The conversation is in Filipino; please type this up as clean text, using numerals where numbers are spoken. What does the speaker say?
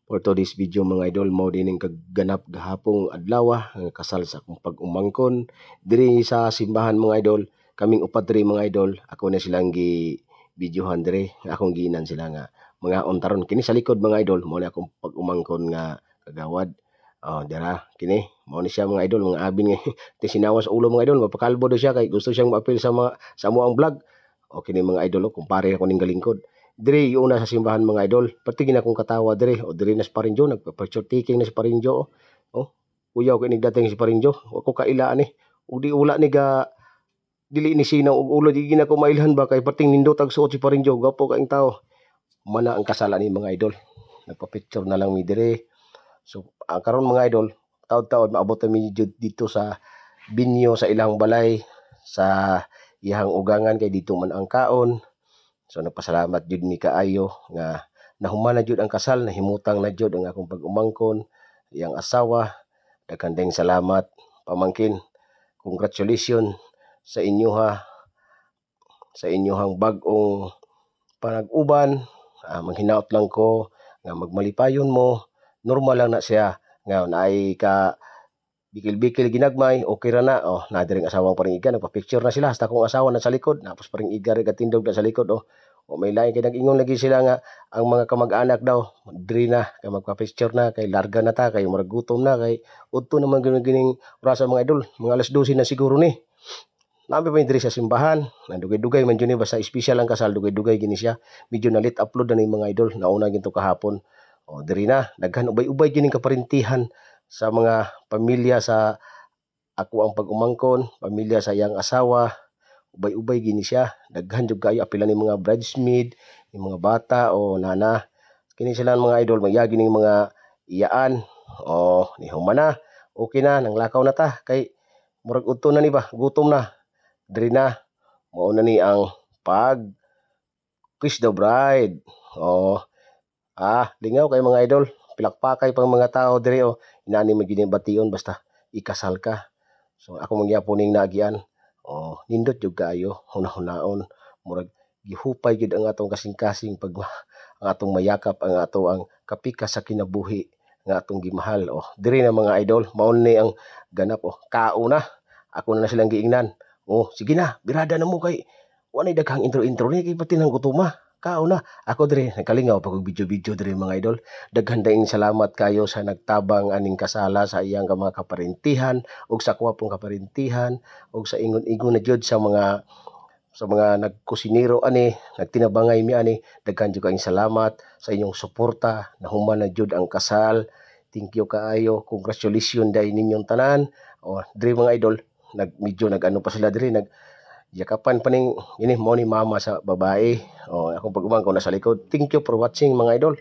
For today's video mga idol, mao din ang kagganap gahapong adlaw nga kasal sa akong pag-umangkon diri sa simbahan mga idol. Kaming upat diri mga idol, ako na silang gi-videohan diri, akong giinan sila nga mga ontaron kini sa likod mga idol, mao ni akong pag-umangkon nga kagawad. Dira kini, mao ni siya mga idol, mga abin nga tisinawa sa ulo mga idol, mapakalbo daw siya kay gusto siyang ma-appeal sa mo ang vlog. O kini mga idol, kumpare ako ning galingkod. Diri yung una sa simbahan mga idol, pati gina kong katawa diri, o diri na si Parinjo, nagpa-picture taking na si Parinjo. Kuyaw kay nigdating si Parinjo, ako kailaan udi ula ni ga dili ni sinaw og ulo, di gina ko mailhan ba kay pating nindot ang suot si Parinjo, gapo kaing tao. Mana ang kasalan ni mga idol, nagpa-picture na lang mi diri. So karon mga idol, taod-taod maabot mi dito sa binyo sa ilang balay, sa iyang ugangan kay dito man ang kaon. So nagpasalamat jud mi kaayo nga nahuman na jud ang kasal, nahimutang na jud ang akong pag-umangkon, iyang asawa. Daghang salamat pamangkin. Congratulations sa inyo sa inyong bag-ong panag-uban. Manghinaot lang ko nga magmalipayon mo. Normal lang na siya nga naay ka bikil-bikil ginagmay, okay ra na. Na diring asawang paring iga, nagpa-picture na sila. Hasta kong asawa na sa likod, tapos paring iga rin katindog na sa likod. May lain kay nag-ingon lagi sila nga ang mga kamag-anak daw diri na kay magpa-picture na kay larga na ta, kay murag gutom na, kay udto naman gining orasa mga idol, mga alas 12 na siguro ni. Nami pa diri sa simbahan, nadugay-dugay man jud ni, basta special ang kasal, dugay-dugay gini siya. Medyo na late upload na ni mga idol, nauna ginto kahapon. Diri na daghan ubay-ubay gining kaparintihan sa mga pamilya sa ako ang pag-umangkon, pamilya sa iyang asawa. Ubay-ubay gini siya, daghan jud kayo apila ni mga bridesmaid, ni mga bata o nana. Kini sila mga idol, magyagi ning mga iyaan. Ni humana, okay na, nanglakaw na ta kay murag udto na ni ba, gutom na. Diri na mao na ni ang pag kiss the bride. Lingaw kay mga idol, pilakpakay pang mga tao diri inani man gid bation basta ikasal ka. So ako mangyapon ning nagian. Nindot jud kaayo, hunahunaon, murag gihupay gid ang atong kasing-kasing pag ang atong mayakap ang kapikas sa kinabuhi nga atong gimahal. Diri na mga idol, mao ni ang ganap. Kauna ako na silang giingnan. Sige na, birada na mo kay walay daghang intro-intro ni kay pati nang gutuma. Kauna ako diri nagkalingaw pag video-video diri mga idol. Daghan daing salamat kayo sa nagtabang aning kasala sa iyang mga kaparintihan ug sa kwapong kaparintihan ug sa ingon-ingon na jud sa mga nagkusinero ani, nagtinabangay mi ani. Daghan jud kaayong salamat sa inyong suporta. Nahuman na jud ang kasal. Thank you kaayo. Congratulations dai ninyong tanan. Diri mga idol, medyo nag-ano pa sila diri, yakapan pa ning ini mo ni mama sa babae. Akong pag-umangkon na sa likod. Thank you for watching mga idol.